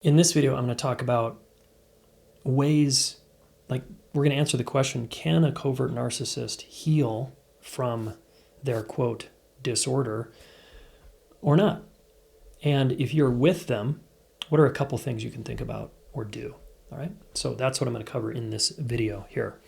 In this video, I'm going to talk about ways, we're going to answer the question, can a covert narcissist heal from their, quote, disorder or not? And if you're with them, what are a couple things you can think about or do? All right. So that's what I'm going to cover in this video here.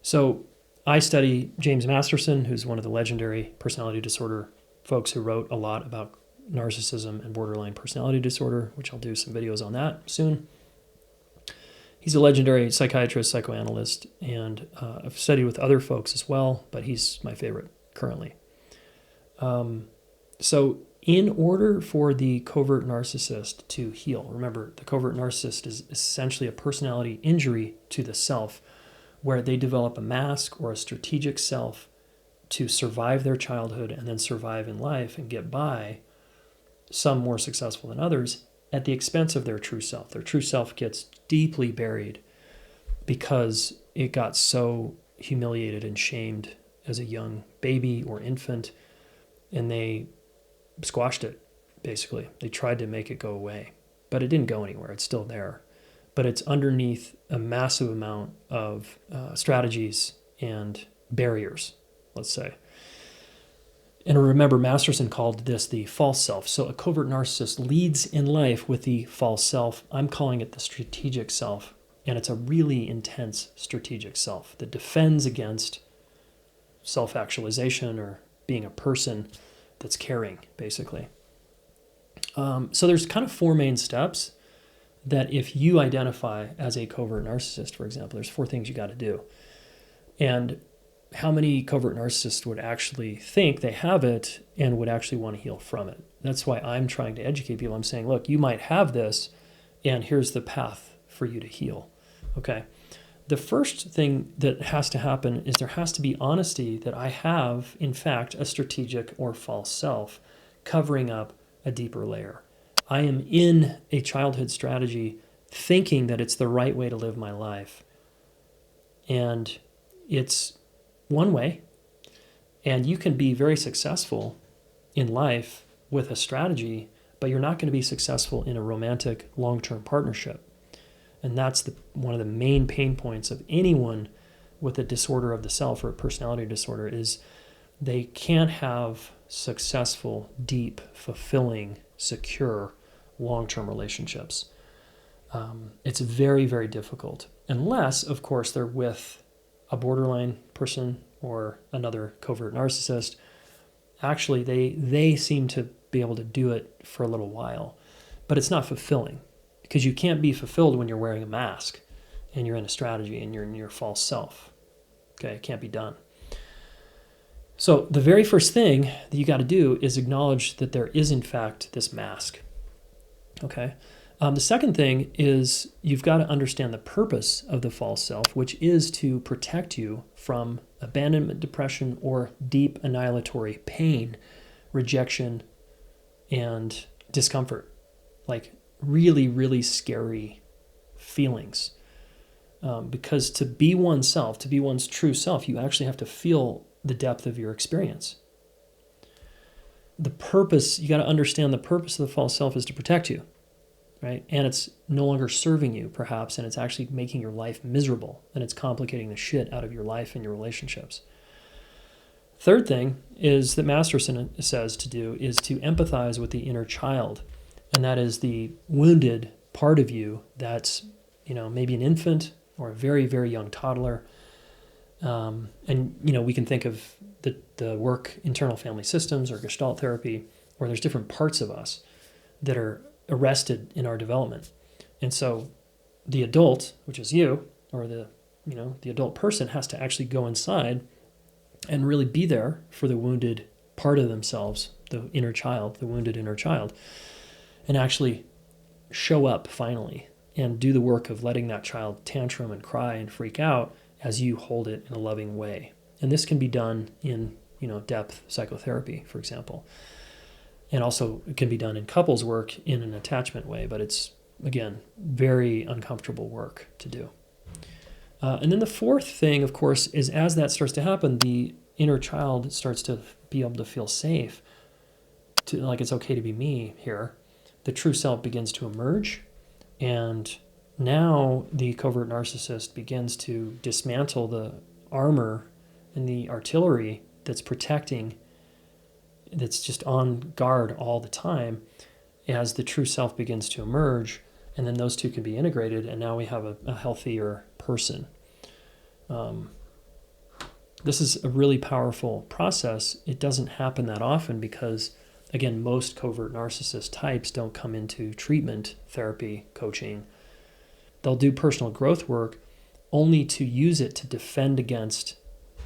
So I study James Masterson, who's one of the legendary personality disorder folks who wrote a lot about narcissism and borderline personality disorder, which I'll do some videos on that soon. He's a legendary psychiatrist, psychoanalyst, and I've studied with other folks as well, but he's my favorite currently. So in order for the covert narcissist to heal, remember, the covert narcissist is essentially a personality injury to the self, where they develop a mask or a strategic self to survive their childhood and then survive in life and get by, some more successful than others, at the expense of their true self. Their true self gets deeply buried because it got so humiliated and shamed as a young baby or infant, and they squashed it, basically. They tried to make it go away, but it didn't go anywhere. It's still there. But it's underneath a massive amount of strategies and barriers, let's say. And remember, Masterson called this the false self. So a covert narcissist leads in life with the false self. I'm calling it the strategic self. And it's a really intense strategic self that defends against self-actualization or being a person that's caring, basically. So there's kind of four main steps that if you identify as a covert narcissist, for example, there's four things you got to do. And how many covert narcissists would actually think they have it and would actually want to heal from it? That's why I'm trying to educate people. I'm saying, look, you might have this, and here's the path for you to heal. Okay. The first thing that has to happen is there has to be honesty that I have, in fact, a strategic or false self covering up a deeper layer. I am in a childhood strategy thinking that it's the right way to live my life. And it's one way, and you can be very successful in life with a strategy, but you're not going to be successful in a romantic long-term partnership. And that's one of the main pain points of anyone with a disorder of the self or a personality disorder is they can't have successful, deep, fulfilling, secure, long-term relationships. It's very, very difficult, unless, of course, they're with a borderline person or another covert narcissist. Actually, they seem to be able to do it for a little while, but it's not fulfilling because you can't be fulfilled when you're wearing a mask and you're in a strategy and you're in your false self. Okay, it can't be done. So the very first thing that you got to do is acknowledge that there is in fact this mask. Okay. The second thing is you've got to understand the purpose of the false self, which is to protect you from abandonment, depression, or deep annihilatory pain, rejection, and discomfort. Like really, really scary feelings. Because to be oneself, to be one's true self, you actually have to feel the depth of your experience. The purpose, you got to understand the purpose of the false self is to protect you. Right? And it's no longer serving you, perhaps, and it's actually making your life miserable, and it's complicating the shit out of your life and your relationships. Third thing is that Masterson says to do is to empathize with the inner child, and that is the wounded part of you that's, maybe an infant or a very, very young toddler. And, we can think of the work, internal family systems or Gestalt therapy, where there's different parts of us that are arrested in our development. And so the adult, which is you, or the adult person, has to actually go inside and really be there for the wounded part of themselves, the inner child, the wounded inner child, and actually show up finally and do the work of letting that child tantrum and cry and freak out as you hold it in a loving way. And this can be done in, depth psychotherapy, for example. And also it can be done in couples work in an attachment way, but it's, again, very uncomfortable work to do. And then the fourth thing, of course, is as that starts to happen, the inner child starts to be able to feel safe, like it's okay to be me here. The true self begins to emerge, And now the covert narcissist begins to dismantle the armor and the artillery that's protecting, that's just on guard all the time as the true self begins to emerge. And then those two can be integrated, and now we have a healthier person. This is a really powerful process. It doesn't happen that often because, again, most covert narcissist types don't come into treatment, therapy, coaching. They'll do personal growth work only to use it to defend against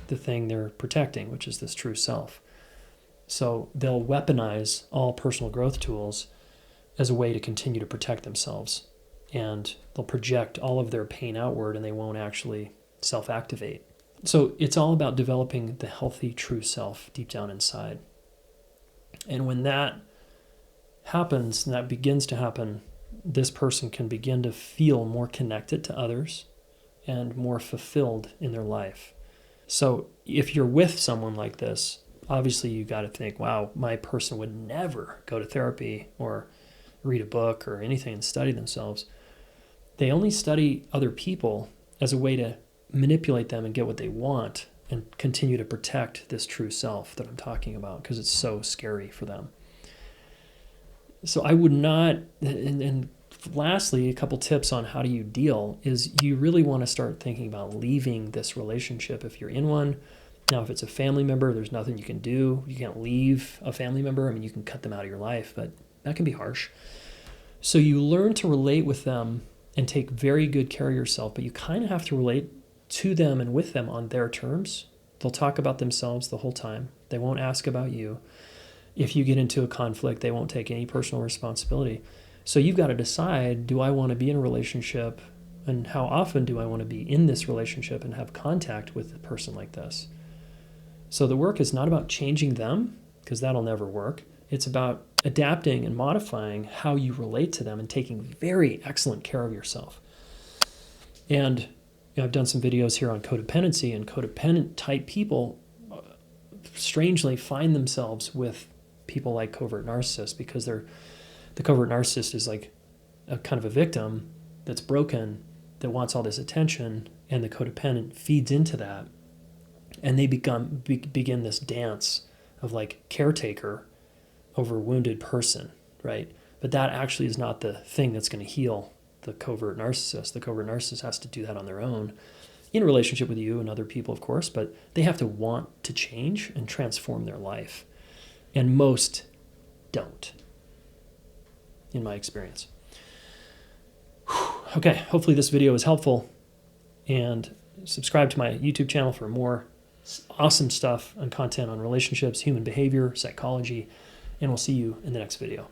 the thing they're protecting, which is this true self. So they'll weaponize all personal growth tools as a way to continue to protect themselves. And they'll project all of their pain outward, and they won't actually self-activate. So it's all about developing the healthy, true self deep down inside. And when that happens, and that begins to happen, this person can begin to feel more connected to others and more fulfilled in their life. So if you're with someone like this, obviously you got to think, wow, my person would never go to therapy or read a book or anything and study themselves. They only study other people as a way to manipulate them and get what they want and continue to protect this true self that I'm talking about, because it's so scary for them. So I would not, and lastly, a couple tips on how do you deal is you really want to start thinking about leaving this relationship if you're in one. Now, if it's a family member, there's nothing you can do. You can't leave a family member. I mean, you can cut them out of your life, but that can be harsh. So you learn to relate with them and take very good care of yourself, but you kind of have to relate to them and with them on their terms. They'll talk about themselves the whole time. They won't ask about you. If you get into a conflict, they won't take any personal responsibility. So you've got to decide, do I want to be in a relationship, and how often do I want to be in this relationship and have contact with a person like this? So the work is not about changing them, because that'll never work. It's about adapting and modifying how you relate to them and taking very excellent care of yourself. And I've done some videos here on codependency, and codependent type people strangely find themselves with people like covert narcissists, because the covert narcissist is like a kind of a victim that's broken, that wants all this attention, and the codependent feeds into that, and they begin this dance of like caretaker over wounded person, right? But that actually is not the thing that's going to heal the covert narcissist. The covert narcissist has to do that on their own, in relationship with you and other people, of course, but they have to want to change and transform their life. And most don't, in my experience. Okay, hopefully this video is helpful, and subscribe to my YouTube channel for more awesome stuff and content on relationships, human behavior, psychology, and we'll see you in the next video.